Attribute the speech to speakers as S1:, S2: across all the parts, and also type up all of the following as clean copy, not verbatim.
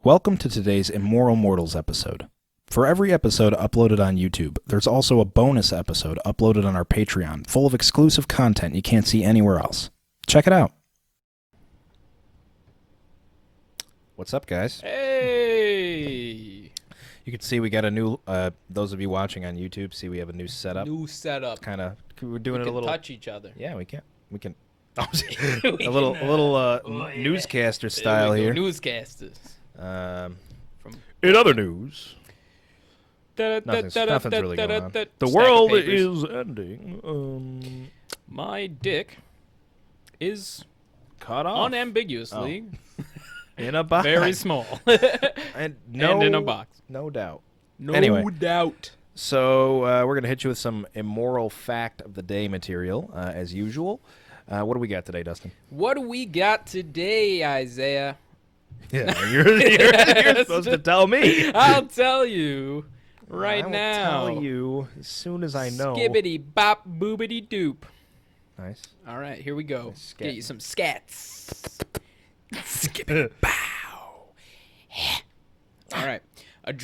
S1: Welcome to today's Immoral Mortals episode. For every episode uploaded on YouTube, there's also a bonus episode uploaded on our Patreon, full of exclusive content you can't see anywhere else. Check it out. What's up, guys?
S2: Hey!
S1: You can see we got a new, those of you watching on YouTube, see we have a new setup.
S2: New setup.
S1: Kind of, we're doing
S2: we
S1: it a little.
S2: touch each other.
S1: Yeah, we can. A little newscaster style here.
S2: Newscasters.
S1: In other news, nothing's really going on. The world is ending.
S2: My dick is
S1: Cut off.
S2: unambiguously
S1: In a box.
S2: very small.
S1: and
S2: in a box.
S1: No doubt.
S2: No
S1: Anyway.
S2: doubt.
S1: So we're going to hit you with some immoral fact of the day material, as usual. What do we got today, Dustin?
S2: What do we got today, Isaiah?
S1: Yeah, you're supposed to tell me.
S2: I'll tell you right now.
S1: I will tell you as soon as I know.
S2: Skibbity bop boobity doop.
S1: Nice.
S2: All right, here we go.
S1: Nice
S2: Get
S1: scat.
S2: you some scats. Skibbity bow. All right. I'm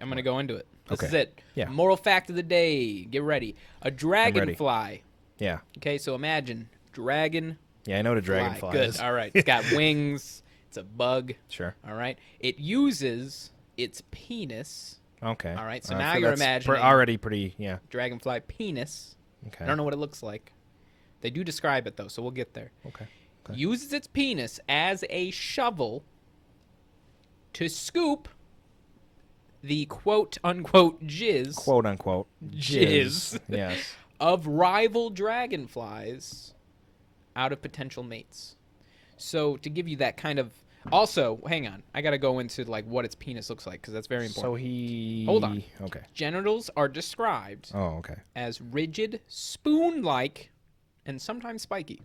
S2: gonna go into it. This
S1: Okay.
S2: is it.
S1: Yeah.
S2: Moral fact of the day. Get ready. A dragonfly.
S1: Yeah.
S2: Okay, so imagine dragon.
S1: Yeah, I know what a dragonfly
S2: Good.
S1: is.
S2: All right. It's got wings. It's a bug.
S1: Sure.
S2: All right. It uses its penis.
S1: Okay.
S2: All right, so now you're
S1: that's
S2: imagining-
S1: already pretty, yeah.
S2: Dragonfly penis.
S1: Okay.
S2: I don't know what it looks like. They do describe it though, so we'll get there.
S1: Okay.
S2: Uses its penis as a shovel to scoop the quote unquote jizz
S1: Quote unquote.
S2: Jizz.
S1: Yes.
S2: of rival dragonflies out of potential mates. So to give you that kind of also, hang on, I gotta go into like what its penis looks like because that's very important.
S1: So he.
S2: Hold on.
S1: Okay.
S2: Genitals are described
S1: Oh, okay.
S2: as rigid, spoon-like, and sometimes spiky.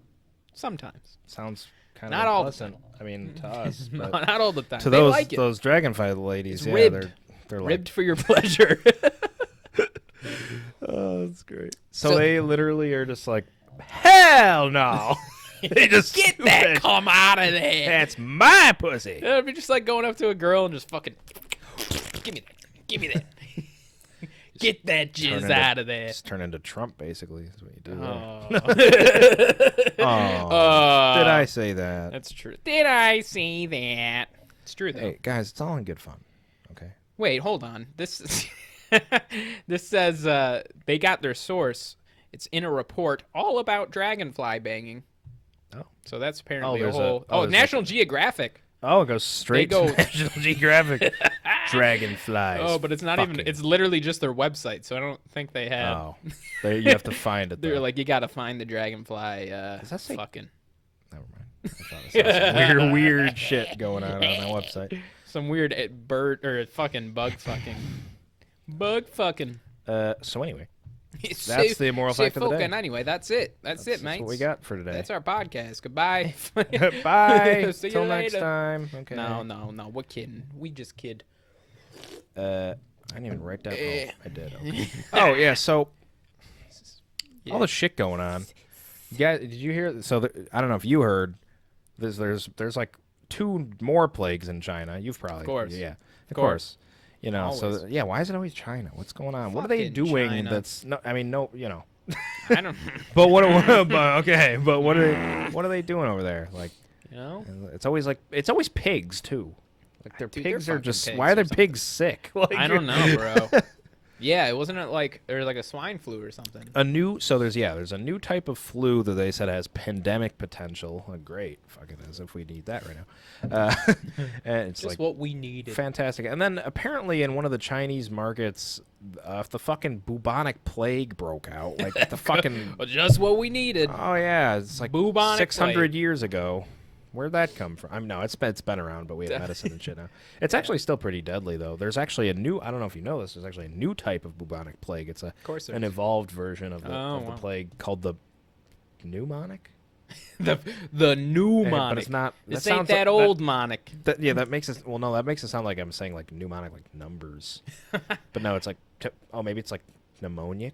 S2: Sometimes.
S1: Sounds kind
S2: Not
S1: of
S2: all the
S1: unpleasant. I mean, to us, but
S2: Not all the time.
S1: to
S2: They
S1: those
S2: like it.
S1: those dragonfly ladies,
S2: It's
S1: yeah,
S2: ribbed.
S1: they're
S2: Ribbed for your pleasure.
S1: Oh, that's great. So
S2: So-
S1: they literally are just like, hell no. They just
S2: Get that cum out of there.
S1: That's my pussy.
S2: It'd be just like going up to a girl and just fucking, give me that. Give me that. Get that jizz out of there.
S1: Just turn into Trump, basically. Is what you do.
S2: Oh.
S1: Oh, did I say that?
S2: That's true. Did I see that? It's true, though.
S1: Hey, guys, it's all in good fun. Okay.
S2: Wait, hold on. This this says they got their source. It's in a report all about dragonfly banging.
S1: Oh.
S2: So that's apparently a
S1: there's
S2: whole...
S1: there's
S2: National Geographic.
S1: Oh, it goes straight
S2: They go-
S1: to National Geographic. Dragonflies.
S2: Oh, but it's not even... It's literally just their website, so I don't think they have...
S1: Oh. You have to find it,
S2: They're
S1: though.
S2: like, you gotta find the dragonfly
S1: Does that say-
S2: fucking...
S1: Never mind. I thought it saw some weird shit going on that website.
S2: Some weird bird... Or fucking bug fucking. Bug fucking.
S1: So anyway, that's the immoral fact of the day.
S2: Anyway, that's it. That's it,
S1: That's
S2: mate.
S1: what we got for today.
S2: That's our podcast. Goodbye.
S1: Bye.
S2: See you
S1: Till next
S2: later.
S1: time. Okay.
S2: No. We're kidding. We just kid.
S1: I didn't even write that. Oh, I did. Okay. Oh yeah. So all the shit going on. You guys, did you hear? So I don't know if you heard. There's like 2 more plagues in China. You've probably.
S2: Of course.
S1: Yeah. Of course. You know.
S2: Always.
S1: So yeah. Why is it always China? What's going on? What are they
S2: Fucking
S1: doing?
S2: China.
S1: That's no. I mean, no. You know.
S2: I don't.
S1: But what what are they doing over there? Like,
S2: You know.
S1: it's always pigs too. Like their
S2: Dude, they're
S1: pigs are
S2: fucking
S1: just
S2: pigs
S1: why are
S2: or
S1: their
S2: something.
S1: pigs sick? Like,
S2: I don't know, bro. Yeah, it wasn't it like there was like a swine flu or something.
S1: There's a new type of flu that they said has pandemic potential. Great, fucking as if we need that right now. And it's
S2: Just
S1: like
S2: what we needed.
S1: fantastic. And then apparently in one of the Chinese markets, the fucking bubonic plague broke out. Like the fucking
S2: Just what we needed.
S1: oh yeah, it's like
S2: Bubonic
S1: 600
S2: plague.
S1: years ago. Where'd that come from? No, it's been around, but we have medicine and shit now. It's actually still pretty deadly, though. There's actually a new, I don't know if you know this, there's actually a new type of bubonic plague. It's
S2: course there
S1: an
S2: is.
S1: evolved version of the
S2: Oh, wow.
S1: plague called the pneumonic.
S2: the
S1: But
S2: pneumonic.
S1: it's not.
S2: This
S1: sounds
S2: ain't that
S1: like-
S2: old monic.
S1: that makes it. Well, no, that makes it sound like I'm saying like mnemonic, like numbers. But no, it's like. Maybe it's like pneumonic.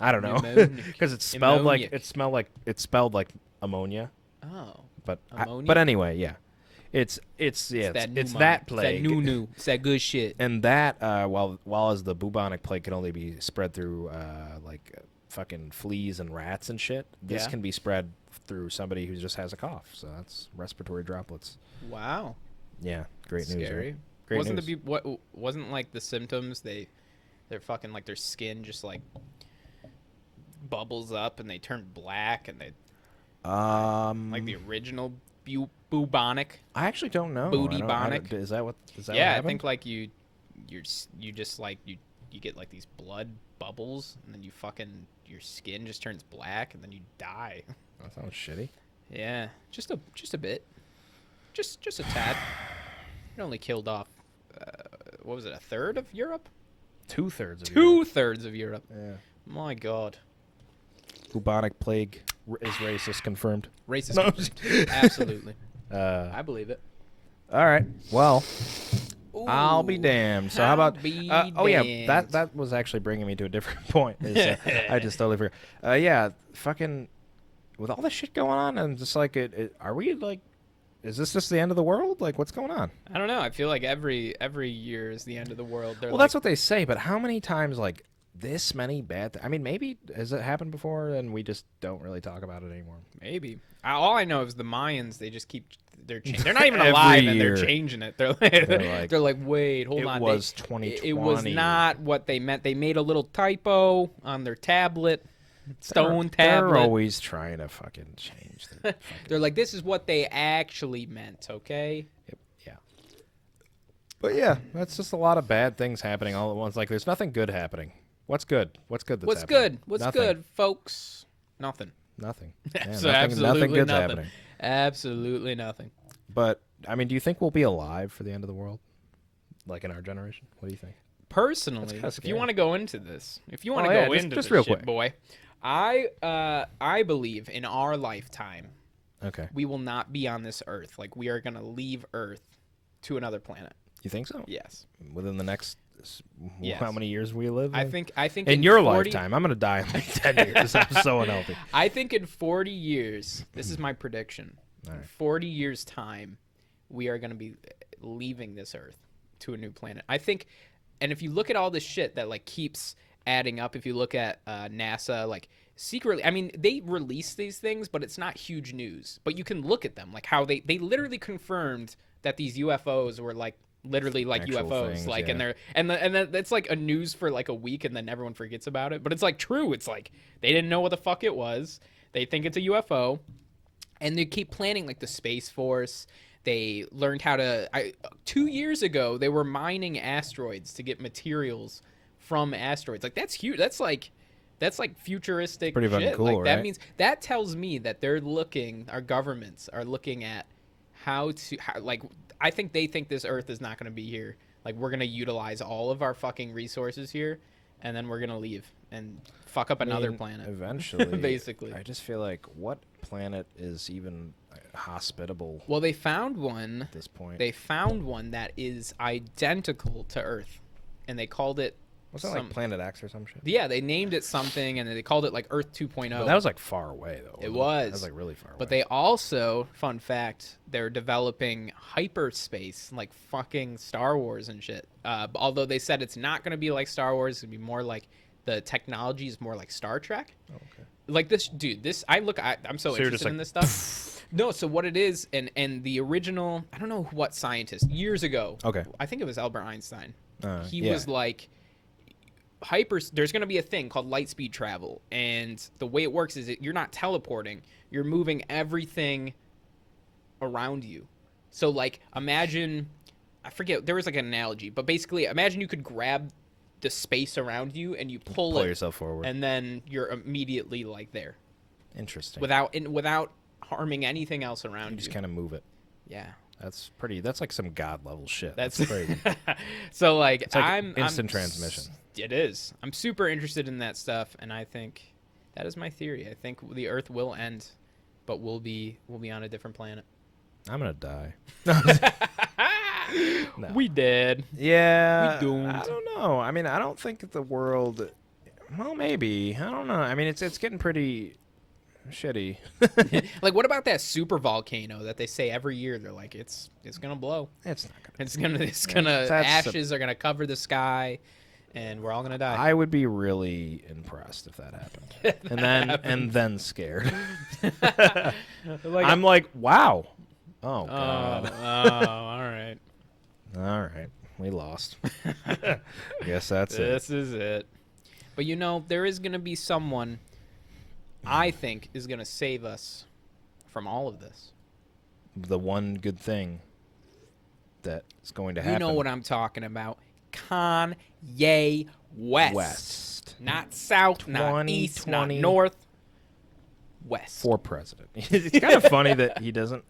S1: I don't know,
S2: Pneumonic.
S1: because it's spelled like
S2: Pneumonic.
S1: it's spelled like ammonia.
S2: Oh.
S1: But
S2: Ammonia?
S1: but anyway, yeah, It's
S2: that
S1: it's
S2: pneumonic.
S1: that
S2: It's
S1: plague.
S2: that new. It's that good shit.
S1: And that while as the bubonic plague can only be spread through fucking fleas and rats and shit, this
S2: Yeah.
S1: can be spread through somebody who just has a cough. So that's respiratory droplets.
S2: Wow.
S1: Yeah, great news.
S2: Scary.
S1: Right? Great
S2: wasn't
S1: news.
S2: what wasn't like the symptoms they're fucking like their skin just like bubbles up and they turn black and they like the original bubonic.
S1: I actually don't know.
S2: Booty-bonic.
S1: Is that what? Is that
S2: Yeah,
S1: what
S2: I
S1: happened?
S2: think like you just like you get like these blood bubbles and then your skin just turns black and then you die.
S1: That sounds shitty.
S2: Yeah, just a bit, just a tad. It only killed off what was it, a third of Europe?
S1: 2/3 of
S2: Two-thirds of Europe.
S1: Yeah.
S2: My God.
S1: Bubonic plague is racist confirmed.
S2: Racist.
S1: No.
S2: confirmed. Absolutely. I believe it.
S1: All right. Well,
S2: Ooh,
S1: I'll be damned. So how about? Oh yeah,
S2: damned.
S1: that was actually bringing me to a different point. I just totally forgot. Yeah, fucking. With all this shit going on, and just like are we like? Is this just the end of the world? Like, what's going on?
S2: I don't know. I feel like every year is the end of the world.
S1: Well, that's what they say, but how many times like this many bad? I mean, maybe has it happened before, and we just don't really talk about it anymore.
S2: Maybe. All I know is the Mayans. They just keep. They're not even
S1: Every
S2: alive, and
S1: year.
S2: they're changing it. They're
S1: like,
S2: they're like, wait, hold
S1: it
S2: on.
S1: was 2020.
S2: It was not what they meant. They made a little typo on their tablet, stone tablet.
S1: They're always trying to fucking change the
S2: They're like, this is what they actually meant, okay?
S1: yeah. But yeah, that's just a lot of bad things happening all at once. Like, there's nothing good happening. What's good? What's good? That's
S2: What's
S1: happening?
S2: good? What's
S1: Nothing.
S2: good, folks? Nothing.
S1: Nothing. Yeah,
S2: So
S1: nothing
S2: absolutely
S1: good's
S2: nothing.
S1: happening.
S2: Absolutely nothing.
S1: But I mean, do you think we'll be alive for the end of the world? Like in our generation? What do you think?
S2: Personally,
S1: kinda
S2: if you
S1: scary.
S2: want to go into this, if you want to
S1: Oh, yeah,
S2: go
S1: just-
S2: into
S1: just
S2: this
S1: real
S2: shit,
S1: quick.
S2: boy, I believe in our lifetime
S1: Okay.
S2: we will not be on this earth. Like, we are gonna leave Earth to another planet.
S1: You think so?
S2: Yes.
S1: Within the next
S2: Yes.
S1: how many years we live?
S2: I
S1: in?
S2: think
S1: in your
S2: 40
S1: lifetime, I'm gonna die in like 10 years. I'm so unhealthy.
S2: I think in 40 years, this is my prediction.
S1: All
S2: In
S1: right.
S2: 40 years' time, we are going to be leaving this Earth to a new planet. I think, and if you look at all this shit that like keeps adding up, if you look at NASA, like secretly, I mean, they release these things, but it's not huge news. But you can look at them, like how they literally confirmed that these UFOs were like literally like
S1: Actual
S2: UFOs,
S1: things,
S2: like,
S1: yeah.
S2: and then that's like a news for like a week, and then everyone forgets about it. But it's like true. It's like they didn't know what the fuck it was. They think it's a UFO, and they keep planning like the Space Force. They learned how to. 2 years ago, they were mining asteroids to get materials from asteroids. Like, that's huge. That's like futuristic
S1: Pretty fucking
S2: shit.
S1: cool,
S2: like, that
S1: right?
S2: means that tells me that they're looking. Our governments are looking at how like. I think they think this Earth is not going to be here. Like, we're going to utilize all of our fucking resources here, and then we're going to leave and fuck up another planet.
S1: Eventually,
S2: Basically.
S1: I just feel like what planet is even hospitable
S2: Well, they found one.
S1: at this point?
S2: They found one that is identical to Earth, and they called it.
S1: Wasn't it like Planet X or some shit?
S2: Yeah, they named it something, and they called it like Earth 2.0.
S1: But that was like far away though.
S2: It
S1: wasn't
S2: was.
S1: That was like really far away.
S2: But they also, fun fact, they're developing hyperspace, like fucking Star Wars and shit. Although they said it's not going to be like Star Wars, it's going to be more like the technology is more like Star Trek.
S1: Oh, okay.
S2: Like this, dude. I'm so
S1: you're
S2: interested
S1: just like,
S2: in this stuff. No, so what it is, and the original, I don't know what scientist years ago.
S1: Okay.
S2: I think it was Albert Einstein. He
S1: yeah.
S2: was like, there's going to be a thing called light speed travel, and the way it works is you're not teleporting, you're moving everything around you. So like, imagine, I forget, there was like an analogy, but basically imagine you could grab the space around you and you pull it
S1: yourself forward,
S2: and then you're immediately like there
S1: interesting.
S2: without harming anything else around
S1: You just kind of move it.
S2: Yeah.
S1: That's pretty. That's like some god level shit.
S2: That's
S1: crazy.
S2: So like,
S1: It's like
S2: I'm
S1: instant transmission.
S2: It is. I'm super interested in that stuff, and I think that is my theory. I think the Earth will end, but we'll be on a different planet.
S1: I'm gonna die. No.
S2: We did.
S1: Yeah.
S2: We doomed.
S1: I don't know. I mean, I don't think the world. Well, maybe. I don't know. I mean, it's getting pretty. shitty.
S2: Like, what about that super volcano that they say every year? They're like, it's gonna blow.
S1: It's not gonna.
S2: It's gonna ashes are gonna cover the sky, and we're all gonna die.
S1: I would be really impressed if that happened, and then scared. I'm like, wow. Oh God.
S2: All right.
S1: All right. We lost. Guess that's it.
S2: This is it. But there is gonna be someone I think is gonna save us from all of this.
S1: The one good thing that is going to happen.
S2: You know what I'm talking about. Kanye West. Not South, not East, not North. West.
S1: For president. It's kind of funny that he doesn't,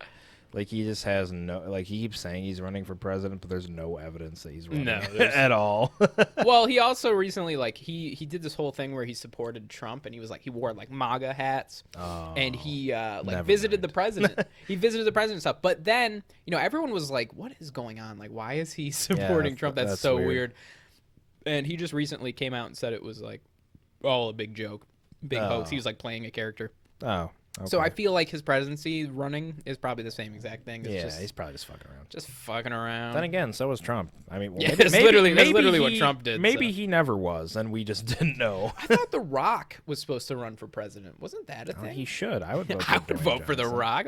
S1: like, he just has no, like, he keeps saying he's running for president, but there's no evidence that he's running at all.
S2: Well, he also recently, like, he did this whole thing where he supported Trump, and he was like, he wore, like, MAGA hats, and he, visited the president. He visited the president and stuff. But then, everyone was like, what is going on? Like, why is he supporting Trump? That's so weird. And he just recently came out and said it was, like, all a big joke, big hoax. He was, like, playing a character.
S1: Oh. Okay.
S2: So I feel like his presidency running is probably the same exact thing.
S1: It's he's probably just fucking around.
S2: Just fucking around.
S1: Then again, so was Trump. I mean, well,
S2: that's literally what Trump did.
S1: Maybe he never was, and we just didn't know.
S2: I thought The Rock was supposed to run for president. Wasn't that a thing?
S1: He should. I would vote.
S2: I would vote for The Rock.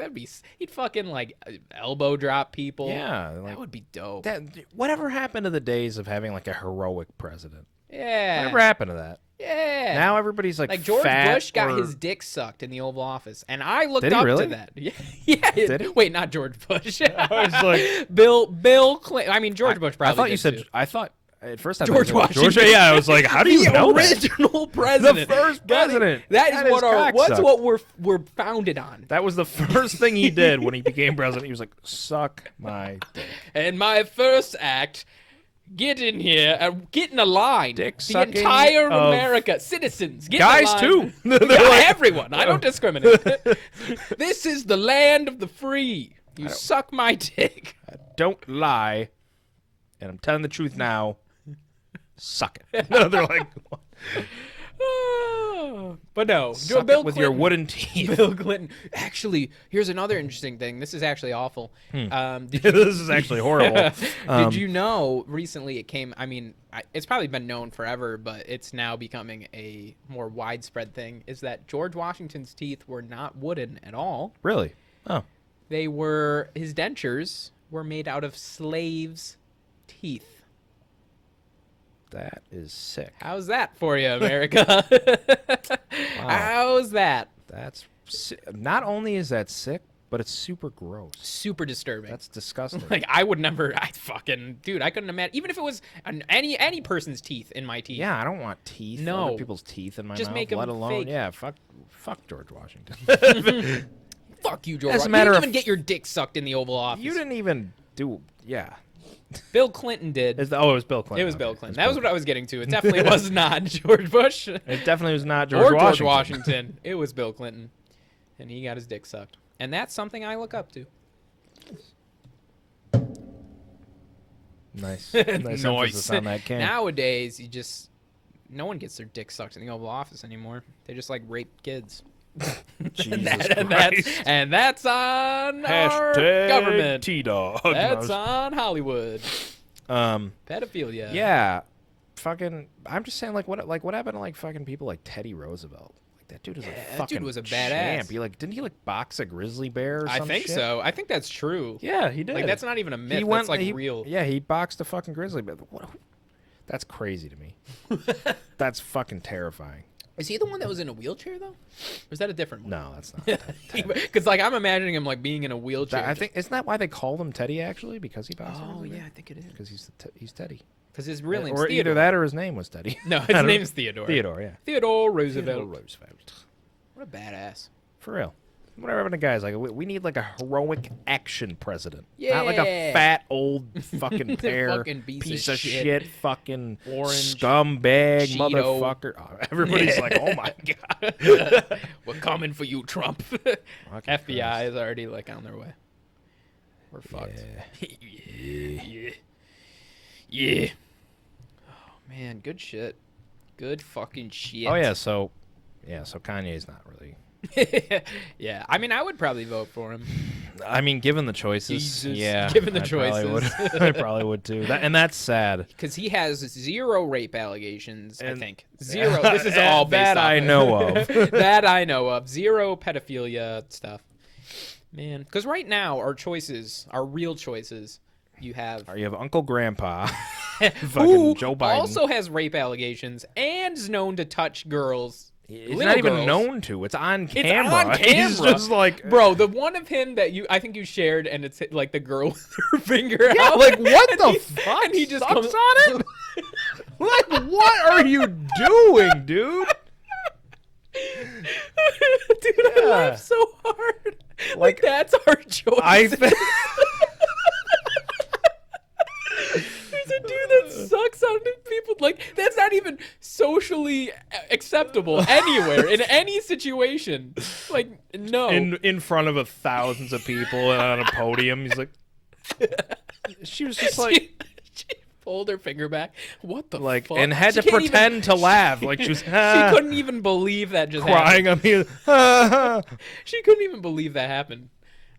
S2: He'd fucking like elbow drop people.
S1: Yeah, like,
S2: that would be dope.
S1: Whatever happened to the days of having like a heroic president?
S2: Yeah.
S1: Whatever happened to that?
S2: Yeah.
S1: Now everybody's like
S2: George
S1: fat
S2: Bush got his dick sucked in the Oval Office, and I looked up
S1: really?
S2: to that. Yeah.
S1: Did he?
S2: Wait, not George Bush.
S1: I was like
S2: Bill Clinton. I mean, George Bush probably.
S1: I thought you said.
S2: Too.
S1: I thought at first I
S2: George
S1: thought
S2: Washington.
S1: Yeah, I was like, how do you know that?
S2: The original president.
S1: The first president.
S2: That is what we're founded on.
S1: That was the first thing he did when he became president. He was like, suck my dick.
S2: And my first act. Get in here and get in a line.
S1: Dick
S2: the entire America, citizens, get
S1: guys
S2: in a line.
S1: too. They're like,
S2: everyone. I don't discriminate. This is the land of the free. You suck my dick.
S1: Don't lie, and I'm telling the truth now. Suck it. No, they're like, what?
S2: But no,
S1: Suck
S2: Bill
S1: it with
S2: Clinton,
S1: your wooden teeth.
S2: Bill Clinton. Actually, here's another interesting thing. This is actually awful.
S1: This is actually horrible.
S2: Did you know recently it came? I mean, it's probably been known forever, but it's now becoming a more widespread thing. Is that George Washington's teeth were not wooden at all?
S1: Really? Oh,
S2: his dentures were made out of slaves' teeth.
S1: that is sick.
S2: How's that for you, America? Wow. How's that?
S1: That's not only is that sick, but it's super gross.
S2: Super disturbing.
S1: That's disgusting.
S2: Like I would never. Dude, I couldn't imagine. Even if it was any person's teeth in my teeth.
S1: Yeah, I don't want teeth.
S2: No.
S1: Other people's teeth in my
S2: Just
S1: mouth.
S2: make 'em
S1: let alone,
S2: fake.
S1: yeah, fuck George Washington.
S2: Fuck you, George.
S1: As a
S2: You
S1: matter
S2: didn't
S1: of-
S2: even get your dick sucked in the Oval Office.
S1: You didn't even do. Yeah.
S2: Bill Clinton did.
S1: It was Bill Clinton.
S2: It was
S1: Okay.
S2: Bill Clinton. That was what I was getting to. It definitely was not George Bush.
S1: It definitely was not
S2: or
S1: George
S2: George
S1: Washington.
S2: Washington. It was Bill Clinton, and he got his dick sucked. And that's something I look up to.
S1: Nice. Nice emphasis on that can.
S2: Nowadays, no one gets their dick sucked in the Oval Office anymore. They just like rape kids.
S1: Jesus
S2: and that's on our
S1: Hashtag
S2: government.
S1: T-Dog.
S2: That's on Hollywood. Pedophilia.
S1: Yeah. Fucking. I'm just saying, what happened to like fucking people like Teddy Roosevelt? Like that dude was a fucking
S2: that dude was a
S1: champ.
S2: badass.
S1: Didn't he box a grizzly bear or
S2: I
S1: some
S2: think
S1: shit?
S2: so. I think that's true.
S1: Yeah, he did.
S2: Like that's not even a myth. That's real.
S1: Yeah, he boxed a fucking grizzly bear. That's crazy to me. That's fucking terrifying.
S2: Is he the one that was in a wheelchair though? Or is that a different one?
S1: No, that's not.
S2: Because like I'm imagining him like being in a wheelchair.
S1: I think isn't that why they called him Teddy actually? Because he boxed.
S2: Oh yeah, I think it is.
S1: Because he's Teddy.
S2: Because his real name's
S1: or
S2: Theodore.
S1: either that or his name was Teddy.
S2: No, his name's Theodore.
S1: Theodore, yeah.
S2: Theodore Roosevelt.
S1: Theodore Roosevelt.
S2: What a badass.
S1: For real. Whatever happened to guys like we need like a heroic action president,
S2: Yeah.
S1: not like a fat old fucking pear
S2: Fucking piece of shit.
S1: fucking
S2: Orange
S1: scumbag
S2: Cheeto.
S1: motherfucker. Oh, everybody's like, oh my god,
S2: We're coming for you, Trump. FBI is already like on their way. We're fucked. Yeah. Oh man, good shit. Good fucking shit.
S1: Oh yeah, so Kanye's not really
S2: Yeah, I mean, I would probably vote for him.
S1: I mean, given the choices,
S2: Jesus.
S1: yeah,
S2: Given the
S1: I probably
S2: choices.
S1: would. I probably would too. And that's sad.
S2: Because he has 0 rape allegations, I
S1: And-
S2: think. 0. This is all based
S1: that
S2: off
S1: I
S2: of-
S1: know of.
S2: That I know of. 0 pedophilia stuff. Man. Because right now, our choices, our real choices, you have...
S1: You have Uncle Grandpa,
S2: who
S1: fucking Joe Biden.
S2: also has rape allegations and is known to touch girls.
S1: It's
S2: little
S1: not even
S2: girls.
S1: known to. It's on
S2: It's
S1: camera.
S2: on camera.
S1: He's just like,
S2: Bro, the one of him that I think you shared, and it's like the girl with her finger
S1: yeah,
S2: out.
S1: like what
S2: and
S1: the
S2: he-
S1: fuck?
S2: And he just
S1: Sucks
S2: comes
S1: on it. Like, what are you doing, dude?
S2: Dude, I laugh so hard. Like that's our choice.
S1: I think.
S2: There's a dude that sucks on people. Like, that's not even socially acceptable anywhere, in any situation. Like, no.
S1: in front of thousands of people and on a podium, he's like. She was just like.
S2: She pulled her finger back. What the
S1: Like,
S2: fuck?
S1: and had
S2: She
S1: to
S2: can't
S1: pretend
S2: even,
S1: to laugh. Like, she was
S2: She couldn't even believe that just happened.
S1: crying on me.
S2: She couldn't even believe that happened.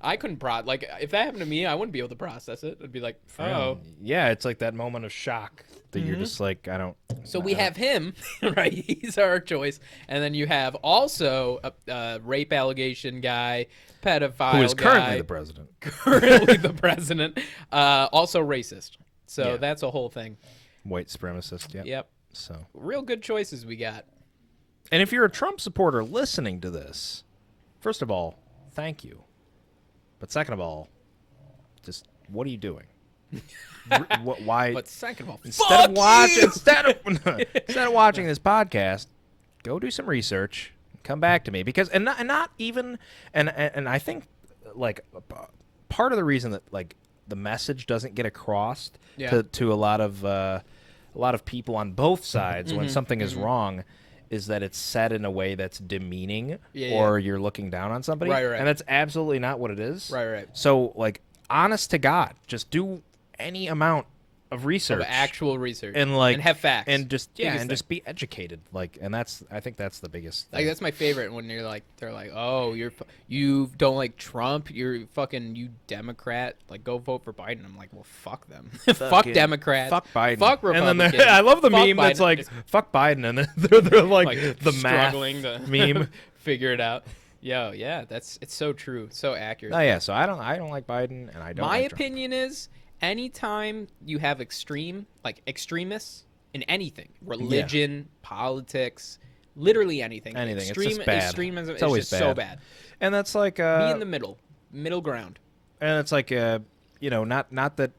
S2: I couldn't like, if that happened to me, I wouldn't be able to process it. I'd be like, oh.
S1: Yeah, it's like that moment of shock that you're just like, I don't.
S2: So we have him, right? He's our choice. And then you have also a rape allegation guy, pedophile
S1: Who is currently
S2: guy,
S1: the president.
S2: currently the president, also racist. So
S1: Yeah.
S2: that's a whole thing.
S1: White supremacist, yeah.
S2: Yep.
S1: So,
S2: Real good choices we got.
S1: and if you're a Trump supporter listening to this, first of all, thank you. But second of all, just what are you doing? Why?
S2: But second of all,
S1: instead of watching this podcast, go do some research. Come back to me because and not even and I think like part of the reason that like the message doesn't get across to a lot of people on both sides when something is wrong is that it's said in a way that's demeaning or you're looking down on somebody.
S2: Right.
S1: And that's absolutely not what it is.
S2: Right.
S1: So, like, honest to God, just do any amount of research.
S2: Of actual research.
S1: And, like,
S2: and have facts.
S1: And just,
S2: Biggest
S1: and
S2: thing.
S1: just be educated. Like, and I think that's the biggest thing.
S2: Like, that's my favorite when they're like, oh, you don't like Trump, you Democrat, like, go vote for Biden. I'm like, well, fuck them. Fuck Democrats.
S1: Fuck Biden.
S2: Fuck
S1: And
S2: Republicans.
S1: then I love the
S2: Fuck
S1: meme that's
S2: Biden.
S1: like,
S2: Just,
S1: fuck Biden. And then they're like the
S2: struggling
S1: math
S2: to
S1: meme.
S2: figure it out. Yeah, it's so true, so accurate.
S1: Oh, yeah. So I don't like Biden, and I don't
S2: My
S1: like Trump.
S2: opinion is, anytime you have extremists in anything, religion, politics, literally anything.
S1: Anything. It's just bad.
S2: Extremism
S1: It's
S2: is
S1: always
S2: just so
S1: bad.
S2: bad.
S1: And that's like...
S2: Be in the middle ground.
S1: And it's like, not that...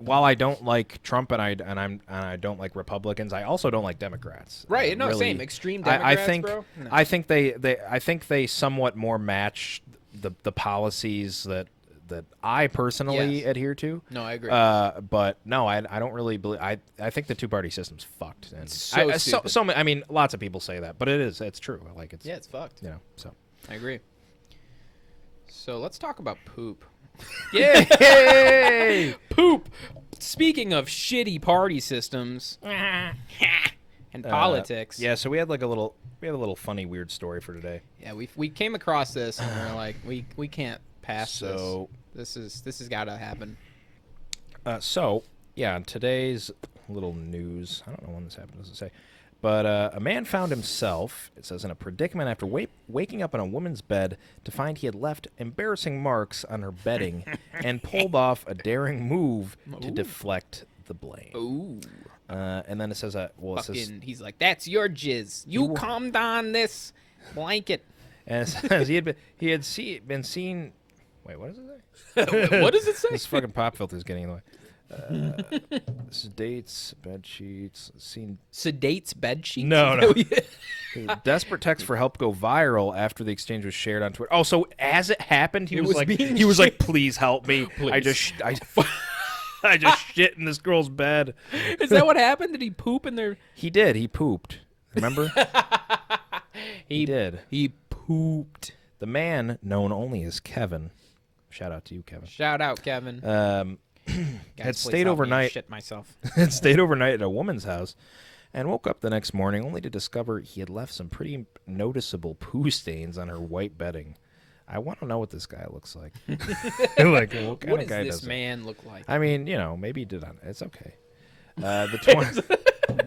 S1: While I don't like Trump and I don't like Republicans, I also don't like Democrats.
S2: Right? No,
S1: really,
S2: same. Extreme Democrats,
S1: I think,
S2: bro. No.
S1: I think they somewhat more match the policies that I personally adhere to.
S2: No, I agree.
S1: But no, I don't really believe. I think the two-party system's fucked. And
S2: stupid.
S1: I mean, lots of people say that, but it's true. Like
S2: it's fucked.
S1: So
S2: I agree. So let's talk about poop.
S1: yay!
S2: Poop. Speaking of shitty party systems and politics.
S1: Yeah, so we had a little funny weird story for today.
S2: Yeah, we came across this and we're like, we can't pass
S1: So
S2: this. This has got to happen.
S1: In today's little news, I don't know when this happened, doesn't say, but a man found himself, it says, in a predicament after waking up in a woman's bed to find he had left embarrassing marks on her bedding and pulled off a daring move to deflect the blame.
S2: Ooh.
S1: And then it says,
S2: He's like, that's your jizz. You calmed on this blanket.
S1: and it says he had been seen. Wait, what does it say?
S2: What does it say?
S1: This fucking pop filter is getting in the way. Sedates, bed sheets, seen.
S2: Sedates bed sheets?
S1: No. Desperate text for help go viral after the exchange was shared on Twitter. Oh, so as it happened, he was like, "Please help me!
S2: Please.
S1: I just shit in this girl's bed."
S2: Is that what happened? Did he poop in there?
S1: He did. He pooped. Remember? He did.
S2: He pooped.
S1: The man, known only as Kevin, shout out to you, Kevin.
S2: Shout out, Kevin.
S1: Had
S2: Guys, please
S1: stayed
S2: help me
S1: overnight.
S2: Shit myself.
S1: Had stayed overnight at a woman's house, and woke up the next morning only to discover he had left some pretty noticeable poo stains on her white bedding. I want to know what this guy looks like. Like, what kind
S2: What
S1: of
S2: does
S1: guy
S2: this
S1: does it?
S2: man look like?
S1: I mean, maybe he did on. It's okay. The 20.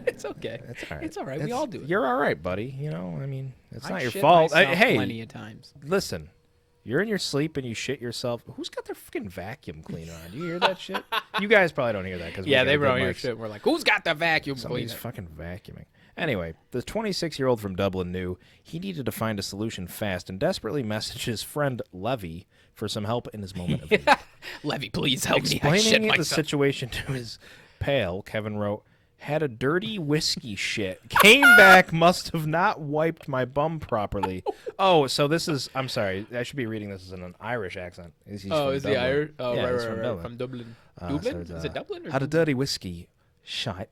S2: It's okay.
S1: It's all right.
S2: It's all right. We all do it.
S1: You're all right, buddy. I mean, it's not
S2: I
S1: your
S2: shit
S1: fault.
S2: myself
S1: Hey,
S2: plenty of times.
S1: listen. You're in your sleep and you shit yourself. Who's got their fucking vacuum cleaner on? Do you hear that shit? You guys probably don't hear that because
S2: Yeah, they were on your shit. We're like, who's got the vacuum
S1: Somebody's
S2: cleaner?
S1: fucking vacuuming. Anyway, the 26-year-old from Dublin knew he needed to find a solution fast and desperately messaged his friend Levy for some help in his moment of need.
S2: Levy, please help me. I
S1: Explaining
S2: shit
S1: the
S2: myself.
S1: situation to his pal, Kevin wrote, had a dirty whiskey shit. Came back, must have not wiped my bum properly. Oh, so this is, I'm sorry, I should be reading this as in an Irish accent. He's
S2: Is
S1: from
S2: he
S1: Dublin.
S2: Irish? Oh,
S1: Yeah,
S2: right,
S1: he's
S2: right,
S1: from
S2: right.
S1: Dublin.
S2: From Dublin.
S1: So
S2: Dublin?
S1: it's,
S2: Is it Dublin? Or
S1: had a dirty whiskey shite.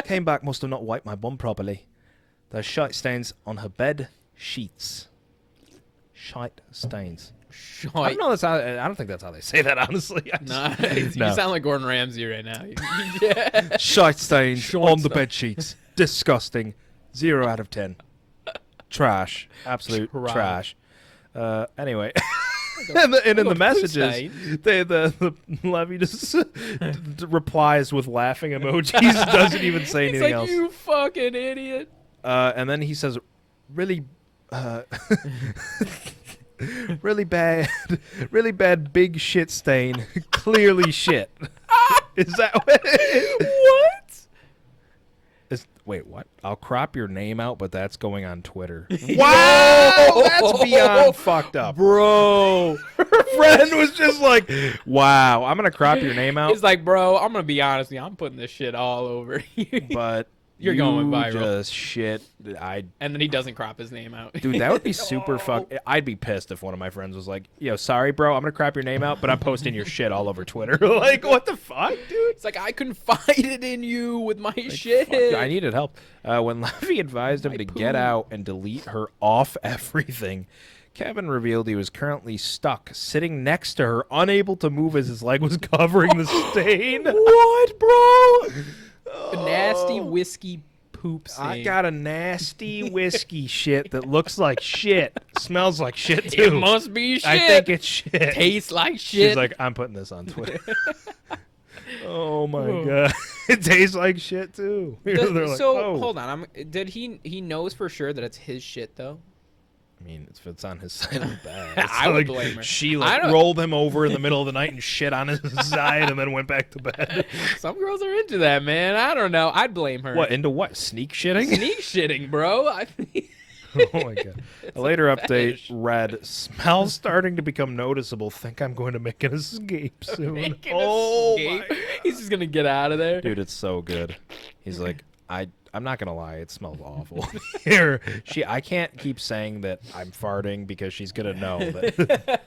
S1: Came back, must have not wiped my bum properly. There's shite stains on her bed sheets. Shite stains. I don't know. I don't think that's how they say that. Honestly,
S2: Nah, you
S1: No.
S2: sound like Gordon Ramsay right now. Yeah.
S1: Shite stains
S2: Shite
S1: on the
S2: stain.
S1: bed sheets. Disgusting. 0 out of 10. Trash. Absolute trash. Anyway. And in the
S2: poo
S1: messages,
S2: stain.
S1: the Levy just replies with laughing emojis. Doesn't even say
S2: It's
S1: anything
S2: like,
S1: else.
S2: you fucking idiot.
S1: And then he says, really, really bad big shit stain. Clearly shit. Is that what?
S2: What?
S1: Wait, what? I'll crop your name out, but that's going on Twitter. Wow, that's beyond fucked up.
S2: Bro.
S1: Her friend was just like, wow, I'm going to crop your name out,
S2: It's like, bro, I'm going to be honest with you. I'm putting this shit all over you.
S1: but
S2: You're going viral.
S1: just shit.
S2: And then he doesn't crop his name out.
S1: Dude, that would be super I'd be pissed if one of my friends was like, yo, sorry, bro, I'm going to crop your name out, but I'm posting your shit all over Twitter. Like, what the fuck, dude?
S2: It's like, I confided in you with my shit.
S1: Fuck you, I needed help. When Levy advised him to get out and delete her off everything, Kevin revealed he was currently stuck, sitting next to her, unable to move as his leg was covering the stain. What, bro?
S2: A nasty whiskey poop stain.
S1: I got a nasty whiskey shit that looks like shit, smells like shit too.
S2: It must be shit.
S1: I think it's shit.
S2: Tastes like shit.
S1: She's like, I'm putting this on Twitter. Oh my god, it tastes like shit too. They're like,
S2: so
S1: oh.
S2: hold on. Did he knows for sure that it's his shit though?
S1: I mean, if it's on his side of the bed.
S2: I would blame her.
S1: She
S2: I don't-
S1: rolled him over in the middle of the night and shit on his side and then went back to bed.
S2: Some girls are into that, man. I don't know. I'd blame her.
S1: What, into what? Sneak shitting?
S2: Sneak shitting, bro.
S1: Oh my god. A later update read, smell starting to become noticeable. Think I'm going to make an escape soon.
S2: Making
S1: Oh
S2: escape.
S1: my.
S2: He's just gonna get out of there.
S1: Dude, it's so good. He's like, I'm not gonna lie, it smells awful. Here, I can't keep saying that I'm farting because she's gonna know that.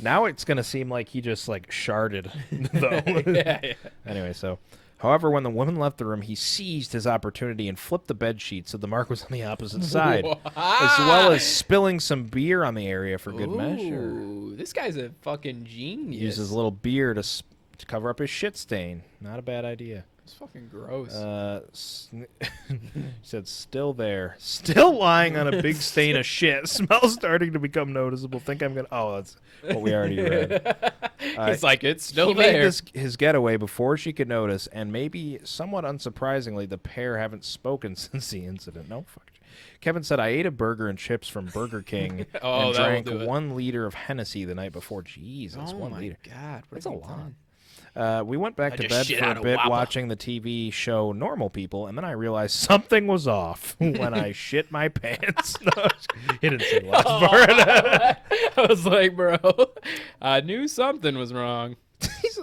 S1: Now it's gonna seem like he just like sharded though.
S2: Yeah.
S1: Anyway, so however, when the woman left the room, he seized his opportunity and flipped the bed sheet so the mark was on the opposite side, as well as spilling some beer on the area for good measure.
S2: Ooh, this guy's a fucking genius.
S1: Uses a little beer to cover up his shit stain. Not a bad idea.
S2: It's fucking gross.
S1: Said still there, still lying on a big stain of shit. Smell starting to become noticeable. Think I'm gonna. Oh, that's what we already read.
S2: He's like, it's still
S1: he
S2: there.
S1: made this his getaway before she could notice, and maybe somewhat unsurprisingly, the pair haven't spoken since the incident. No fuck. Kevin said, I ate a burger and chips from Burger King
S2: Oh,
S1: and
S2: that will
S1: drank
S2: do it.
S1: 1 liter of Hennessy the night before. Jesus,
S2: oh
S1: 1
S2: my
S1: liter.
S2: god, what
S1: That's
S2: have
S1: a
S2: you
S1: lot.
S2: done?
S1: We went back
S2: I
S1: to
S2: just
S1: bed
S2: shit
S1: for
S2: out
S1: a
S2: a
S1: bit
S2: Whopper.
S1: watching the TV show Normal People, and then I realized something was off when I shit my pants. No, he didn't say the last part.
S2: I was like, bro, I knew something was wrong.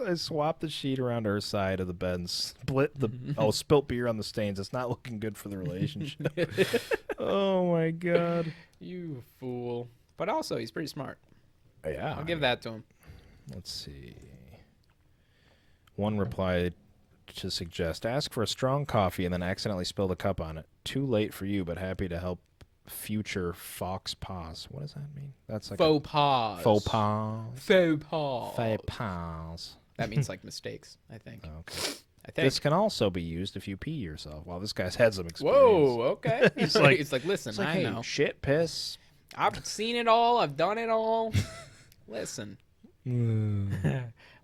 S1: I swapped the sheet around her side of the bed and split the spilt beer on the stains. It's not looking good for the relationship. Oh my god.
S2: You fool. But also, he's pretty smart.
S1: Yeah.
S2: I'll give that to him.
S1: Let's see. One replied to suggest, ask for a strong coffee and then accidentally spill the cup on it. Too late for you, but happy to help future fox paws. What does that mean? That's like
S2: Faux pas.
S1: faux pas.
S2: Faux pas.
S1: Faux pas.
S2: That means like mistakes, I think.
S1: Okay.
S2: I think.
S1: This can also be used if you pee yourself. Well, this guy's had some experience.
S2: Whoa, okay.
S1: He's like,
S2: listen,
S1: it's like,
S2: I
S1: hey,
S2: know.
S1: shit, piss.
S2: I've seen it all. I've done it all. Listen.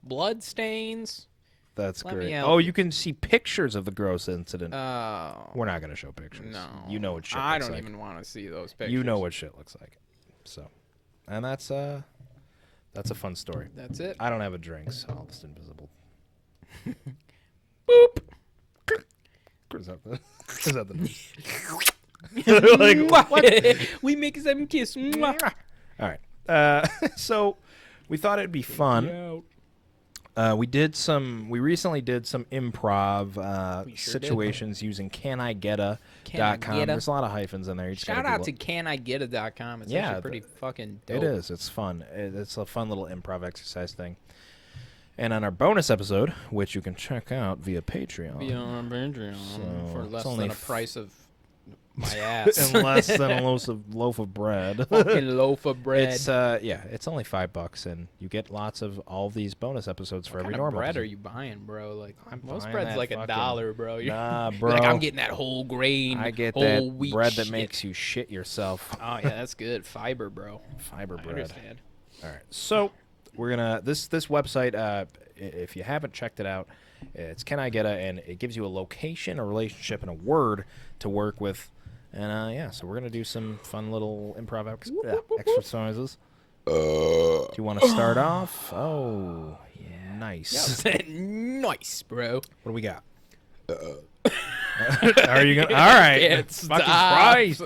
S2: Blood stains.
S1: That's
S2: Let me
S1: great.
S2: help
S1: Oh,
S2: you.
S1: you can see pictures of the gross incident.
S2: Oh.
S1: We're not going to show pictures.
S2: No.
S1: You know what shit
S2: I
S1: looks
S2: don't
S1: like.
S2: even want to see those pictures.
S1: You know what shit looks like. So, and that's a fun story.
S2: That's it.
S1: I don't have a drink, so I'll just invisible.
S2: Boop.
S1: Is that the like, what?
S2: We make them kiss. Mwah.
S1: All right. So we thought it'd be fun. We recently did some improv
S2: We sure
S1: situations using canigetta.com.
S2: Canigetta.
S1: There's a lot of hyphens in there. You just
S2: Shout
S1: gotta
S2: out to
S1: Google
S2: canigetta.com. It's
S1: Yeah,
S2: actually pretty fucking dope.
S1: it is. It's fun. It's a fun little improv exercise thing. And on our bonus episode, which you can check out via Patreon,
S2: Be on Patreon
S1: So
S2: for
S1: it's
S2: less
S1: only
S2: than a price of my ass.
S1: and less than a loaf of bread.
S2: Fucking loaf of bread.
S1: It's it's only $5, and you get lots of all these bonus episodes for
S2: what
S1: every
S2: kind of
S1: normal
S2: bread
S1: episode.
S2: are you buying, bro? Like
S1: I'm
S2: most
S1: buying
S2: bread's
S1: that
S2: like
S1: fucking-
S2: $1, bro.
S1: Nah,
S2: You're
S1: bro.
S2: like I'm getting that whole grain,
S1: I get
S2: whole
S1: that
S2: wheat
S1: bread that
S2: shit.
S1: makes you shit yourself.
S2: Oh yeah, that's good. Fiber, bro.
S1: Fiber
S2: I
S1: bread.
S2: understand.
S1: All right. So we're gonna this website. If you haven't checked it out, it's Can I Get a, and it gives you a location, a relationship, and a word to work with. And so we're gonna do some fun little improv exercises. Do you want to start off? Oh, yeah, nice.
S2: Nice, bro.
S1: What do we got? Are you gonna? All right.
S2: Can't
S1: Fucking
S2: stop.
S1: Christ.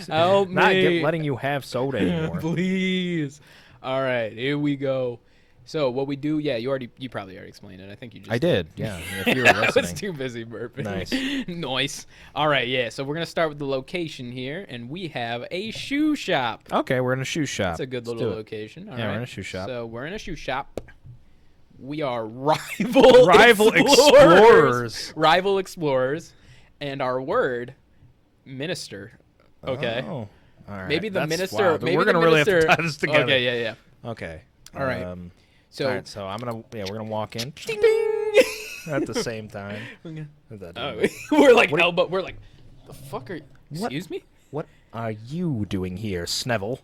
S2: Help
S1: Not
S2: me.
S1: letting you have soda anymore.
S2: Please. All right, here we go. So what we do? Yeah, you probably already explained it. I think you just.
S1: I did. Yeah. If you were
S2: I was
S1: listening.
S2: too busy burping.
S1: Nice.
S2: Nice. All right, yeah. So we're gonna start with the location here, and we have a shoe shop.
S1: Okay, we're in a shoe shop.
S2: That's a good
S1: Let's
S2: little
S1: do it.
S2: location. All
S1: Yeah, we're
S2: right.
S1: in a shoe shop.
S2: So we're in a shoe shop. We are rival
S1: explorers.
S2: Rival explorers, and our word, minister. Okay.
S1: Oh, all right.
S2: Maybe the
S1: That's
S2: minister.
S1: wild.
S2: Maybe
S1: We're
S2: the
S1: gonna really have
S2: minister,
S1: to tie this together.
S2: Okay. Yeah.
S1: Okay.
S2: All right. So.
S1: all right. So we're gonna walk in
S2: Ding, ding.
S1: at the same time.
S2: Oh, we're like elbow. We're like, the fuck are?
S1: What?
S2: Excuse me.
S1: What are you doing here, Snevel?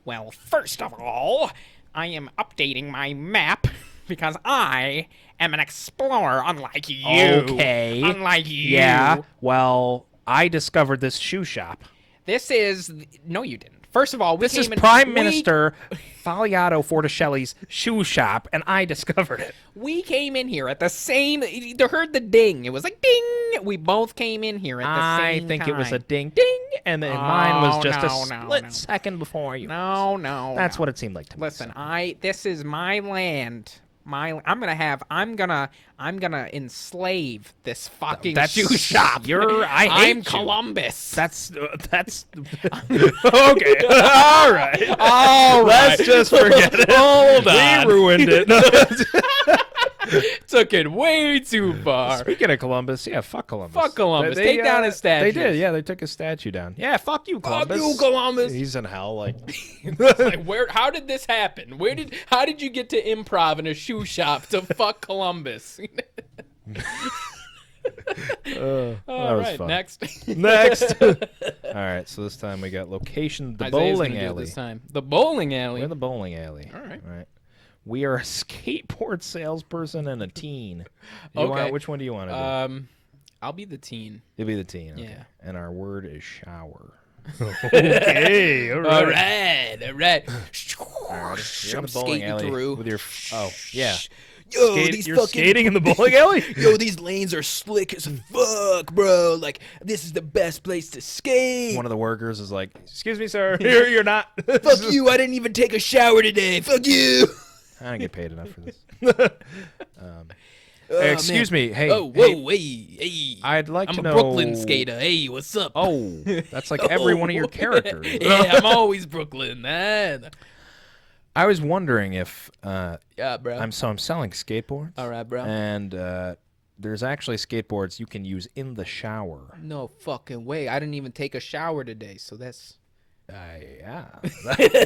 S2: Well, first of all, I am updating my map because I am an explorer, unlike you.
S1: Okay.
S2: Unlike you.
S1: Yeah. Well, I discovered this shoe shop.
S2: This is no, you didn't. First of all,
S1: This is Prime Minister Faliato Forticelli's shoe shop, and I discovered it.
S2: We came in here at the same. You heard the ding. It was like ding. We both came in here at the same time.
S1: I think it was a ding ding, and then mine was just a
S2: no,
S1: split
S2: no.
S1: second before you.
S2: No.
S1: That's what it seemed like to me.
S2: Listen, this is my land. I'm gonna enslave this fucking
S1: That's
S2: shoe shop.
S1: I hate
S2: I'm
S1: you.
S2: Columbus.
S1: That's okay. All right.
S2: All right.
S1: Let's just forget it.
S2: Hold on.
S1: We ruined it.
S2: Took it way too far.
S1: Speaking of Columbus, yeah, fuck Columbus.
S2: Fuck Columbus. Take down his statue.
S1: They did, yeah. They took his statue down. Yeah, fuck you, Columbus.
S2: Fuck you, Columbus.
S1: He's in hell, like.
S2: Like, how did this happen? How did you get to improv in a shoe shop to fuck Columbus?
S1: That
S2: All
S1: was
S2: right,
S1: fun.
S2: next.
S1: Next. All right, so this time we got location, the
S2: Isaiah's
S1: bowling
S2: gonna do it
S1: alley.
S2: this time. The bowling alley.
S1: We're in the bowling alley.
S2: All right.
S1: All right. We are a skateboard salesperson and a teen.
S2: Okay.
S1: Which one do you want to do?
S2: I'll be the teen.
S1: You'll be the teen. Okay.
S2: Yeah.
S1: And our word is shower. Okay. All
S2: All right.
S1: All right. You're in
S2: I'm
S1: the bowling
S2: skating
S1: alley
S2: through.
S1: with your. Oh yeah.
S2: Yo,
S1: You're skating in the bowling alley.
S2: Yo, these lanes are slick as fuck, bro. Like, this is the best place to skate.
S1: One of the workers is like, "Excuse me, sir. You're not."
S2: Fuck you. I didn't even take a shower today. Fuck you.
S1: I don't get paid enough for this.
S2: Oh,
S1: Hey, excuse me. Hey.
S2: Oh, whoa, hey.
S1: I'd like
S2: I'm
S1: to
S2: a
S1: know.
S2: Brooklyn skater. Hey, what's up?
S1: Oh, that's like every one of your characters.
S2: Yeah, I'm always Brooklyn, man.
S1: I was wondering if
S2: Yeah, bro.
S1: I'm selling skateboards.
S2: All right, bro.
S1: And there's actually skateboards you can use in the shower.
S2: No fucking way. I didn't even take a shower today, so that's
S1: Yeah.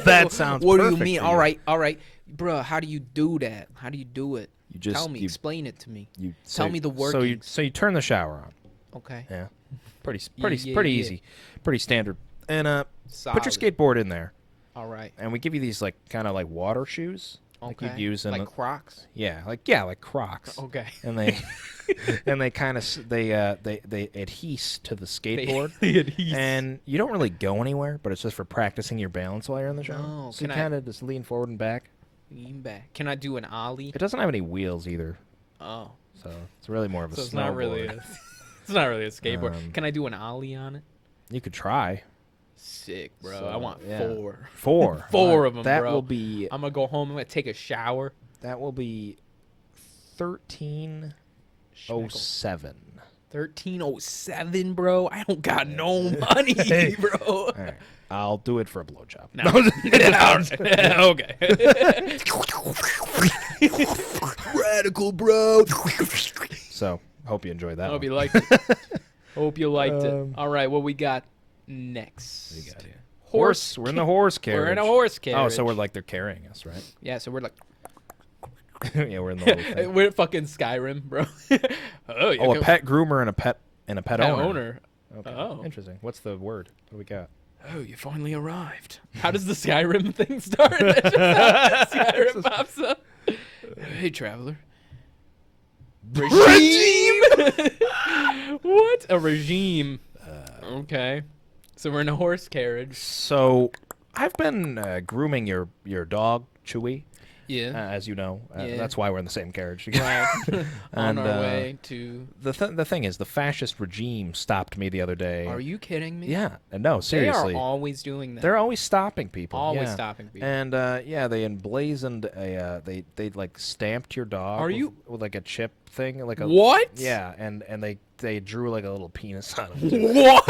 S1: That sounds
S2: What do you
S1: perfect
S2: mean?
S1: for
S2: All right. Bro, how do you do that? How do you do it?
S1: You just
S2: Tell me. Explain it to me.
S1: Tell
S2: me the workings.
S1: So you turn the shower on.
S2: Okay.
S1: Yeah. Pretty
S2: Yeah.
S1: easy. Pretty standard. And
S2: Solid.
S1: put your skateboard in there.
S2: All right.
S1: And we give you these like kind of like water shoes.
S2: Okay.
S1: Like you'd use in
S2: like Crocs.
S1: like Crocs.
S2: Okay.
S1: And they and they adhese to the skateboard.
S2: They adhese.
S1: And you don't really go anywhere, but it's just for practicing your balance while you're in the shower.
S2: Oh,
S1: so you kind of just lean forward and back.
S2: Lean back. Can I do an ollie?
S1: It doesn't have any wheels either.
S2: Oh.
S1: So it's really more of a
S2: So it's
S1: snowboard.
S2: not really it's not really a skateboard. Can I do an ollie on it?
S1: You could try.
S2: Sick, bro.
S1: So,
S2: I want
S1: yeah.
S2: 4.
S1: 4.
S2: 4 of them,
S1: that
S2: bro.
S1: will be.
S2: I'm gonna go home. I'm gonna take a shower.
S1: That will be 1307.
S2: 1307, bro. I don't got no money, bro.
S1: All right, I'll do it for a blowjob.
S2: No. Okay. Radical, bro.
S1: So hope you enjoyed that.
S2: Hope
S1: one.
S2: you liked it. Hope you liked it. All right, what we got next?
S1: What do you got here?
S2: Horse.
S1: We're in the horse carriage.
S2: We're in a horse carriage.
S1: Oh, so we're like they're carrying us, right?
S2: Yeah, so we're like
S1: Yeah, we're in the whole thing.
S2: we're fucking Skyrim, bro.
S1: A pet groomer and a pet
S2: pet owner.
S1: Okay.
S2: Oh.
S1: Interesting. What's the word? What do we got?
S2: Oh, you finally arrived. How does the Skyrim thing start? Skyrim pops up. Hey, traveler. Regime? What? A regime. Okay. So we're in a horse carriage.
S1: So I've been grooming your dog, Chewy.
S2: Yeah.
S1: As you know,
S2: Yeah.
S1: that's why we're in the same carriage.
S2: Right. On
S1: And,
S2: our way to...
S1: The thing is, the fascist regime stopped me the other day.
S2: Are you kidding me?
S1: Yeah. No, seriously.
S2: They are always doing that.
S1: They're always stopping people.
S2: Always
S1: yeah.
S2: stopping people.
S1: And they emblazoned a they like stamped your dog.
S2: Are
S1: with,
S2: you-
S1: with like a chip thing, like a
S2: What?
S1: Yeah, and they drew like a little penis on him.
S2: What?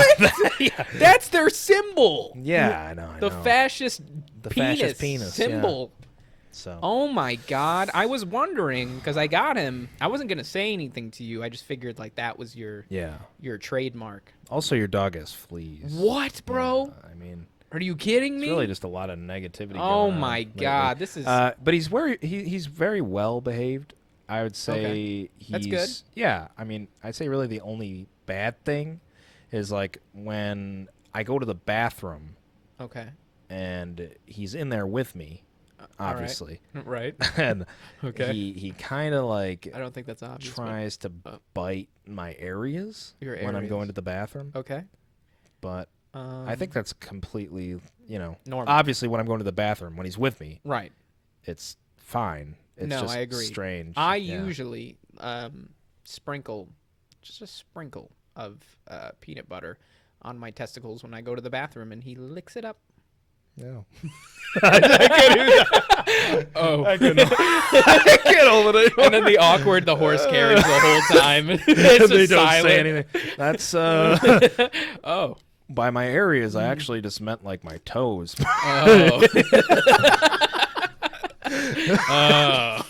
S1: Yeah.
S2: That's their symbol.
S1: Yeah, I know.
S2: The fascist
S1: fascist penis, yeah.
S2: symbol.
S1: So
S2: Oh my god. I was wondering because I got him. I wasn't going to say anything to you. I just figured like that was your trademark.
S1: Also, your dog has fleas.
S2: What, bro?
S1: I mean,
S2: Are you kidding
S1: it's
S2: me?
S1: really just a lot of negativity.
S2: Oh
S1: going on
S2: my
S1: lately.
S2: god. This is
S1: But he's very well behaved. I would say
S2: Okay.
S1: he's
S2: That's good.
S1: Yeah, I mean, I'd say really the only bad thing is like when I go to the bathroom
S2: okay.
S1: and he's in there with me,
S2: all right.
S1: obviously,
S2: Right.
S1: and
S2: Okay.
S1: he kind of like
S2: I don't think that's obvious. but-
S1: tries to bite my areas
S2: Your
S1: when I'm
S2: areas.
S1: going to the bathroom,
S2: Okay.
S1: but I think that's completely,
S2: normal.
S1: obviously when I'm going to the bathroom when he's with me,
S2: Right.
S1: it's fine. It's
S2: No,
S1: just
S2: I agree.
S1: strange.
S2: I
S1: Yeah.
S2: usually sprinkle just a sprinkle of peanut butter on my testicles when I go to the bathroom, and he licks it up.
S1: No.
S2: Oh,
S1: I can't hold it.
S2: and then the horse carriage the whole time. It's
S1: They
S2: just
S1: don't
S2: silent.
S1: say anything. That's
S2: Oh.
S1: by my areas. I actually just meant like my toes.
S2: Oh. Oh.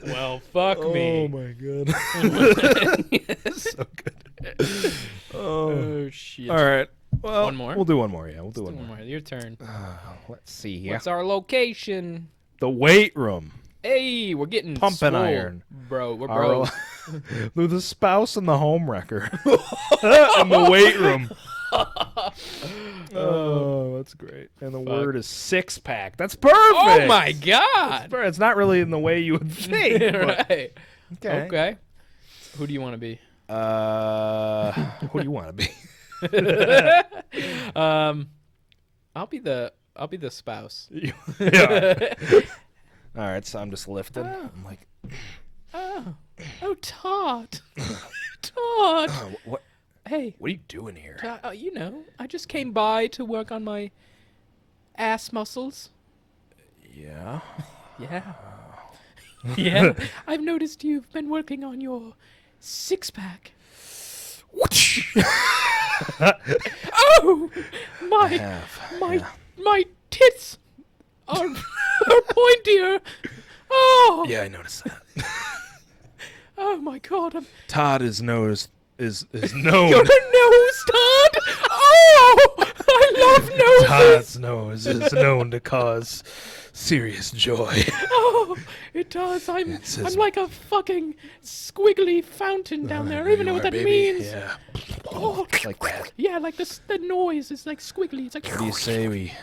S2: Well, fuck me.
S1: my god. So good.
S2: Oh shit.
S1: All right. Well,
S2: One more?
S1: We'll do one more. Yeah, we'll do one
S2: One
S1: more.
S2: more. Your turn.
S1: Let's see here.
S2: What's our location?
S1: The weight room.
S2: Hey, we're getting
S1: Pumping
S2: swole.
S1: iron.
S2: Bro. We're
S1: Our-
S2: bro.
S1: With the spouse and the home wrecker. In the weight room. Oh, that's great. And the word is six pack. That's perfect.
S2: Oh my god.
S1: It's not really in the way you would think. but-
S2: Right.
S1: Okay.
S2: Okay. Who do you want to be?
S1: Who do you want to be?
S2: I'll be the spouse.
S1: Yeah. All right, so I'm just lifting. I'm like,
S2: Oh, Todd. Todd.
S1: what
S2: Hey,
S1: are you doing here?
S2: I just came by to work on my ass muscles.
S1: Yeah.
S2: Yeah. Yeah. I've noticed you've been working on your six-pack. Oh, my tits are pointier. Oh.
S1: Yeah, I noticed that.
S2: Oh my god.
S1: Todd is known.
S2: Your nose, Todd. Oh, I love noses.
S1: Todd's nose is known to cause serious joy.
S2: Oh, it does. I'm like a fucking squiggly fountain down there. I don't even know what that means.
S1: Yeah.
S2: Oh,
S1: Like that.
S2: yeah, like the noise is like squiggly. It's like.
S1: What do you say we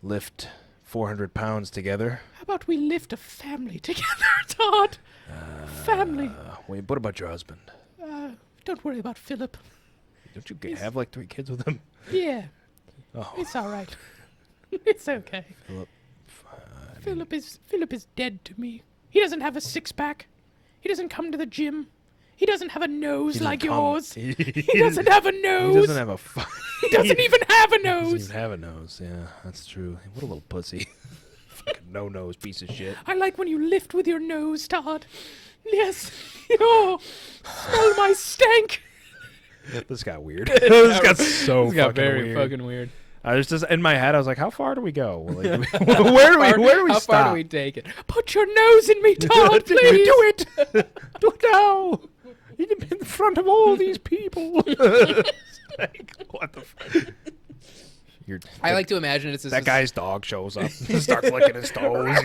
S1: lift 400 pounds together?
S2: How about we lift a family together, Todd? Family.
S1: Wait, what about your husband?
S2: Don't worry about Philip.
S1: Don't you have like 3 kids with him?
S2: Yeah,
S1: Oh,
S2: it's all right. It's okay.
S1: Philip.
S2: Philip is dead to me. He doesn't have a 6-pack. He doesn't come to the gym. He doesn't have a nose like yours. He doesn't have a nose.
S1: He doesn't have a.
S2: He doesn't even have a
S1: He doesn't
S2: nose.
S1: even have a nose. Yeah, that's true. What a little pussy. Fucking no nose piece of shit.
S2: I like when you lift with your nose, Todd. Yes. Oh, smell my stank.
S1: This got weird. This got so
S2: This got
S1: fucking
S2: very
S1: weird.
S2: fucking weird.
S1: I was just in my head. I was like, "How far do we go? Like, where do we
S2: How
S1: stop?
S2: far do we take it? Put your nose in me, Todd, please.
S1: Do it. Do it now. In front of all these people. Like, what the fuck?
S2: I like to imagine it's
S1: that guy's dog shows up, starts licking his toes.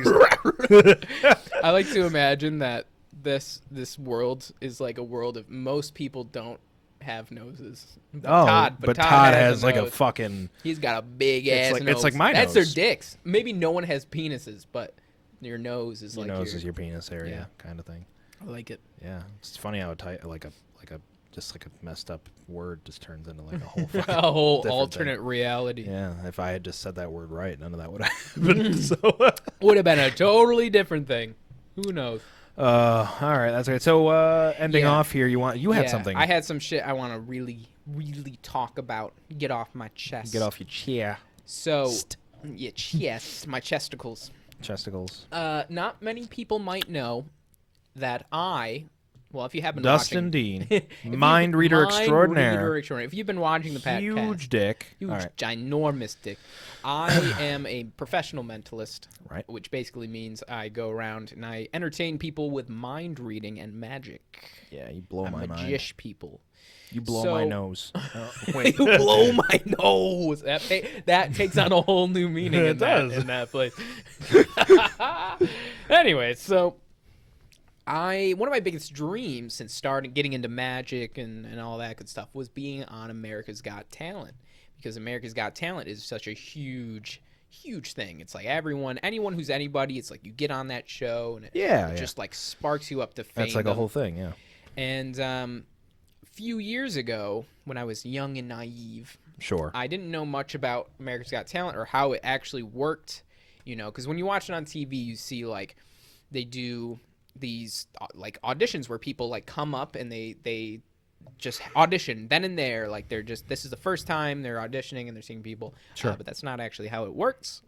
S2: I like to imagine that this world is like a world of most people don't have noses. But Todd
S1: has
S2: a
S1: like a
S2: nose.
S1: fucking.
S2: He's got a big ass nose.
S1: It's like my
S2: That's
S1: nose.
S2: their dicks. Maybe no one has penises, but your nose is
S1: Your
S2: like
S1: nose is your penis area,
S2: Yeah.
S1: kind of thing.
S2: I like it.
S1: Yeah, it's funny how like a messed up word just turns into like a whole fucking
S2: A whole
S1: different
S2: alternate
S1: thing.
S2: reality.
S1: Yeah, if I had just said that word right, none of that would have happened. So,
S2: Would have been a totally different thing. Who knows?
S1: all right, that's okay. So, ending
S2: Yeah.
S1: off here, you had
S2: Yeah,
S1: something.
S2: I had some shit I want to really talk about. Get off my chest.
S1: Get off your chair.
S2: So, yeah, chest, my chesticles.
S1: Chesticles.
S2: Not many people might know that if you happen to
S1: Dustin
S2: watching,
S1: Dean,
S2: if
S1: mind reader extraordinaire.
S2: If you've been watching the podcast,
S1: Huge dick.
S2: huge,
S1: All right.
S2: ginormous dick. I am a professional mentalist,
S1: Right.
S2: which basically means I go around and I entertain people with mind reading and magic.
S1: Yeah, you blow
S2: I
S1: my mind.
S2: magish people.
S1: You blow
S2: So-
S1: my nose. Wait.
S2: You blow my nose. That takes on a whole new meaning
S1: It
S2: in that,
S1: does.
S2: in that place. Anyway, so one of my biggest dreams since getting into magic and all that good stuff was being on America's Got Talent, because America's Got Talent is such a huge thing. It's like anyone who's anybody, it's like you get on that show and it just like sparks you up to fame.
S1: That's like a whole thing, yeah.
S2: And a few years ago, when I was young and naive,
S1: Sure.
S2: I didn't know much about America's Got Talent or how it actually worked, because when you watch it on TV, you see like they do these like auditions where people like come up and they just audition then and there, like this is the first time they're auditioning and they're seeing people.
S1: Sure.
S2: But that's not actually how it works.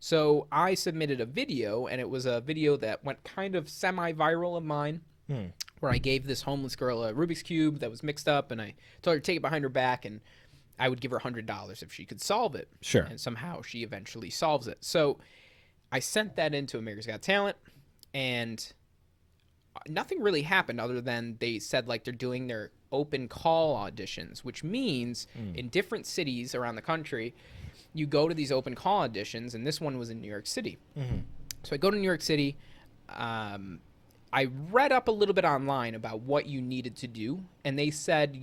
S2: So I submitted a video, and it was a video that went kind of semi-viral of mine, where I gave this homeless girl a Rubik's Cube that was mixed up, and I told her to take it behind her back, and I would give her $100 if she could solve it.
S1: Sure.
S2: And somehow she eventually solves it. So I sent that into America's Got Talent, and nothing really happened other than they said like they're doing their open call auditions, which means in different cities around the country, you go to these open call auditions, and this one was in New York City. So I go to New York City. I read up a little bit online about what you needed to do, and they said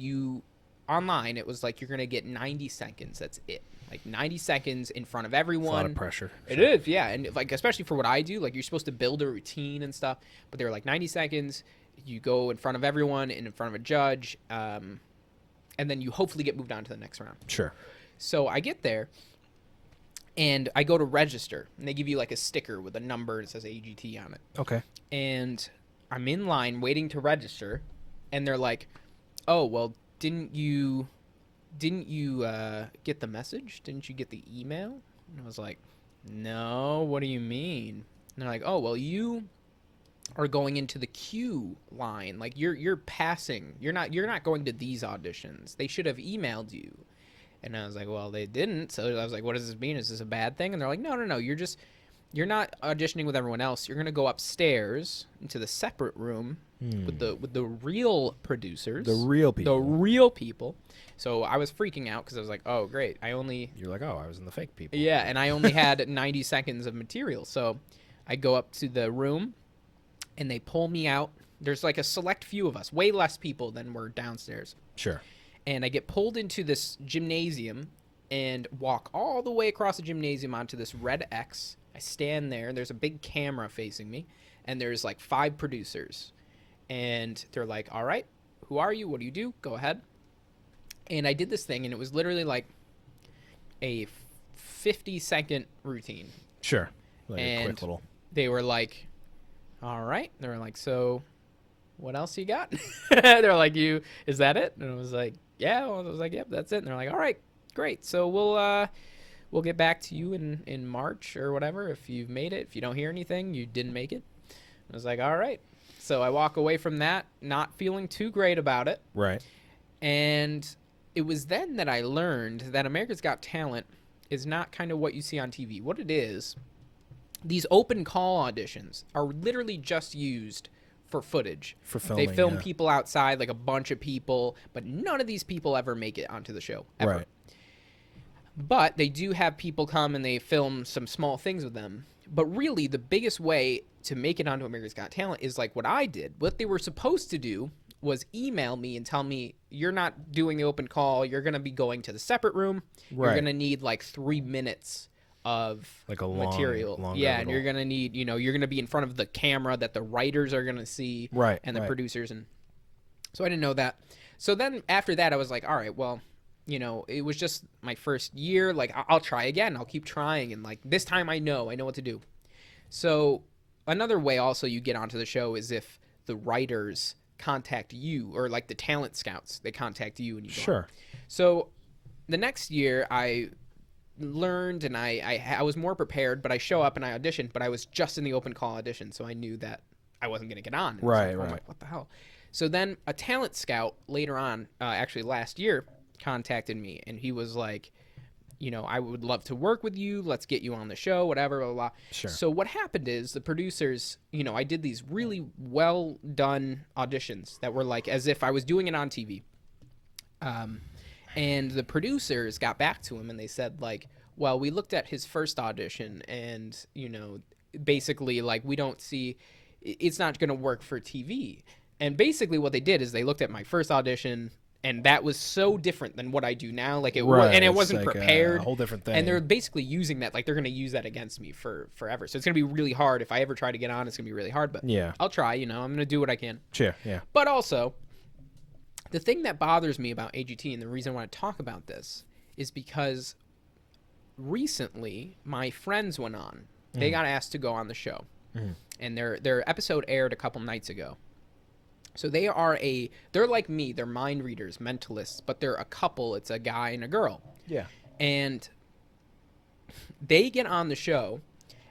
S2: online, it was like you're going to get 90 seconds. That's it. Like 90 seconds in front of everyone.
S1: It's a lot of pressure.
S2: It is, yeah. And like, especially for what I do, like you're supposed to build a routine and stuff, but they were like 90 seconds. You go in front of everyone and in front of a judge, and then you hopefully get moved on to the next round.
S1: Sure.
S2: So I get there, and I go to register, and they give you like a sticker with a number that says AGT on it.
S1: Okay.
S2: And I'm in line waiting to register, and they're like, "Oh, well, didn't you get the message? Didn't you get the email?" And I was like, "No, what do you mean?" And they're like, "Oh, well, you are going into the queue line. Like you're passing. You're not going to these auditions. They should have emailed you." And I was like, "Well, they didn't." So I was like, "What does this mean? Is this a bad thing?" And they're like, "No. You're just you're not auditioning with everyone else. You're gonna go upstairs into the separate room with the real producers,
S1: The real people.
S2: the real people. So I was freaking out because I was like, oh great,
S1: You're like, oh, I was in the fake people.
S2: yeah, and I only had 90 seconds of material. So I go up to the room, and they pull me out. There's like a select few of us, way less people than were downstairs.
S1: Sure.
S2: And I get pulled into this gymnasium and walk all the way across the gymnasium onto this red X. I stand there, and there's a big camera facing me, and there's like 5 producers. And they're like, all right, who are you? What do you do? Go ahead. And I did this thing, and it was literally like a 50-second routine.
S1: Sure. Like
S2: and
S1: a quick little.
S2: they were like, all right. They were like, so what else you got? They're like, is that it? And I was like, yeah. Well, I was like, yep, that's it. And they're like, all right, great. So we'll get back to you in March or whatever. If you've made it, if you don't hear anything, you didn't make it. I was like, all right. So I walk away from that, not feeling too great about it.
S1: Right.
S2: And it was then that I learned that America's Got Talent is not kind of what you see on TV. What it is, these open call auditions are literally just used for footage.
S1: For filming,
S2: they film people outside, like a bunch of people, but none of these people ever make it onto the show, ever.
S1: Right.
S2: But they do have people come and they film some small things with them. But really, the biggest way to make it onto America's Got Talent is like what I did. What they were supposed to do was email me and tell me, you're not doing the open call. You're going to be going to the separate room.
S1: Right.
S2: You're going to need like 3 minutes of
S1: like a
S2: material. Yeah, and you're going to need, you're going to be in front of the camera that the writers are going to see.
S1: Right.
S2: And the producers. And so I didn't know that. So then after that, I was like, all right, well, it was just my first year. Like, I'll try again. I'll keep trying. And like this time I know what to do. So another way also you get onto the show is if the writers contact you, or like the talent scouts, they contact you and you go
S1: Sure.
S2: on. So the next year I learned and I was more prepared, but I show up and I auditioned, but I was just in the open call audition. So I knew that I wasn't going to get on.
S1: Right.
S2: Like, oh my, what the hell? So then a talent scout later on, actually last year, contacted me, and he was like, I would love to work with you. Let's get you on the show, whatever, blah, blah, blah.
S1: Sure.
S2: So what happened is the producers, I did these really well done auditions that were like as if I was doing it on TV. And the producers got back to him and they said like, well, we looked at his first audition and, basically like we don't see, it's not going to work for TV. And basically what they did is they looked at my first audition, and that was so different than what I do now. Like it was, and it wasn't like prepared.
S1: A whole different thing.
S2: And they're basically using that, like they're going to use that against me for forever. So it's going to be really hard. If I ever try to get on, it's going to be really hard. But
S1: yeah,
S2: I'll try. I'm going to do what I can.
S1: Sure. Yeah.
S2: But also, the thing that bothers me about AGT, and the reason I want to talk about this, is because recently my friends went on. They got asked to go on the show, and their episode aired a couple nights ago. So they're like me, they're mind readers, mentalists, but they're a couple. It's a guy and a girl.
S1: Yeah.
S2: And they get on the show,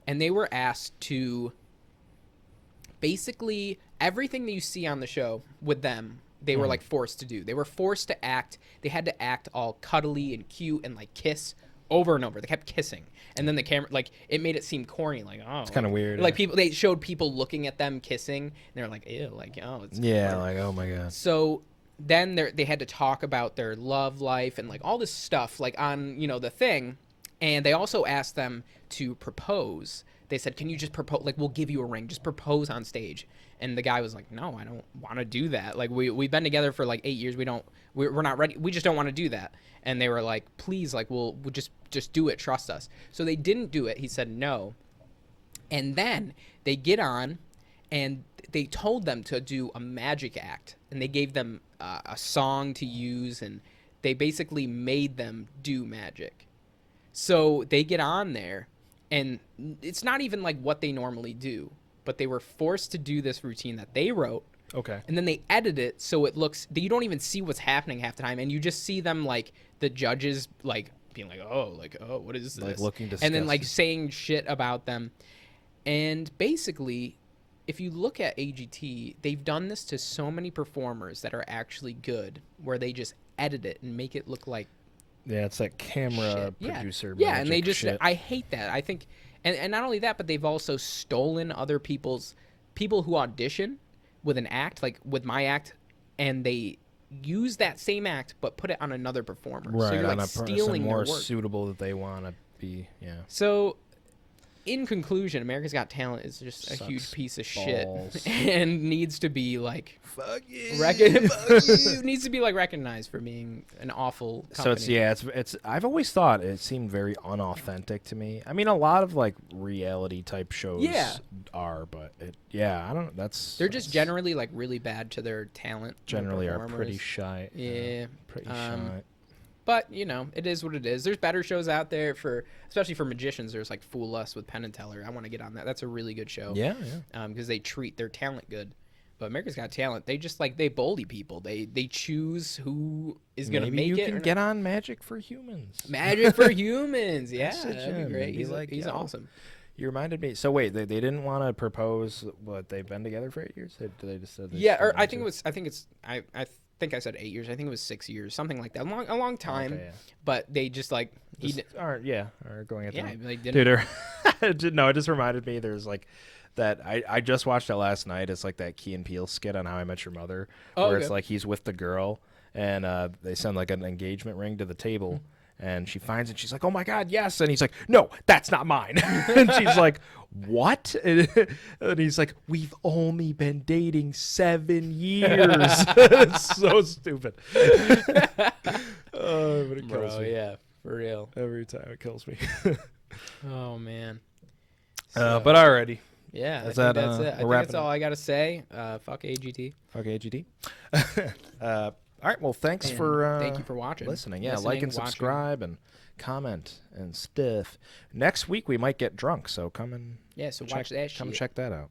S2: and they were asked to basically everything that you see on the show with them, they were like forced to do. They were forced to act. They had to act all cuddly and cute and like kiss over and over. They kept kissing, and then the camera, like, it made it seem corny, like, oh,
S1: it's kind of weird.
S2: Like they showed people looking at them kissing, and they're like, ew, like, oh, it's
S1: yeah, like, oh my god.
S2: So then they had to talk about their love life and like all this stuff, like on the thing, and they also asked them to propose. They said, can you just propose? Like, we'll give you a ring, just propose on stage. And the guy was like, no, I don't want to do that. Like, we've been together for like 8 years. We're not ready. We just don't want to do that. And they were like, please, like, we'll just do it. Trust us. So they didn't do it. He said no. And then they get on, and they told them to do a magic act. And they gave them a song to use, and they basically made them do magic. So they get on there, and it's not even like what they normally do, but they were forced to do this routine that they wrote.
S1: Okay.
S2: And then they edit it so it looks, you don't even see what's happening half the time, and you just see them, like, the judges, like, being like, oh, what is this?
S1: Like, looking disgusted.
S2: And then, like, saying shit about them. And basically, if you look at AGT, they've done this to so many performers that are actually good, where they just edit it and make it look like
S1: yeah, it's like camera
S2: shit.
S1: producer.
S2: Yeah, and they just,
S1: shit.
S2: I hate that. I think And not only that, but they've also stolen other people who audition with an act, like with my act, and they use that same act but put it on another performer.
S1: Right,
S2: So you're
S1: on
S2: like
S1: a person
S2: stealing
S1: more
S2: their work.
S1: suitable that they want to be. Yeah.
S2: So, in conclusion, America's Got Talent is just a
S1: Sucks
S2: huge piece of
S1: balls.
S2: shit and needs to be like
S1: Fuck you.
S2: needs to be like recognized for being an awful
S1: So
S2: company.
S1: it's I've always thought it seemed very unauthentic to me. I mean, a lot of like reality type shows are, but I don't know.
S2: They're just generally like really bad to their talent.
S1: generally are
S2: performers.
S1: pretty shy.
S2: Yeah.
S1: Pretty shy.
S2: But you know, it is what it is. There's better shows out there especially for magicians. There's like Fool Us with Penn and Teller. I want to get on that. That's a really good show.
S1: Yeah.
S2: Because they treat their talent good. But America's Got Talent, they just like they bully people. They choose who is gonna
S1: Maybe
S2: make
S1: you
S2: it.
S1: can get on Magic for Humans.
S2: Magic for Humans. Yeah,
S1: Message
S2: that'd
S1: him
S2: be great.
S1: and be
S2: He's
S1: like,
S2: he's
S1: yo.
S2: awesome.
S1: You reminded me. So wait, they didn't want to propose what they've been together for 8 years. They just said
S2: Or I think it was. I think I said 8 years. I think it was 6 years, something like that. A long time.
S1: Okay, yeah.
S2: But they just like
S1: are going at them.
S2: They didn't.
S1: Dude, no, it just reminded me. There's like that. I just watched it last night. It's like that Key and Peele skit on How I Met Your Mother, where it's like he's with the girl and they send like an engagement ring to the table. And she finds it. She's like, "Oh my God, yes!" And he's like, "No, that's not mine." And she's like, "What?" And he's like, "We've only been dating 7 years." It's so stupid. But it kills me.
S2: Yeah, for real.
S1: Every time it kills me.
S2: Oh man.
S1: But alrighty.
S2: Yeah,
S1: Is
S2: I think
S1: that,
S2: that's it. I
S1: we're
S2: think
S1: wrapping
S2: that's all I gotta say. Fuck AGT.
S1: Fuck AGD. All right. Well, thanks
S2: And
S1: for
S2: thank you for watching,
S1: listening. Yeah, like and subscribe and comment and stuff. Next week we might get drunk, so come and
S2: Yeah, so watch that shit.
S1: Come check that out.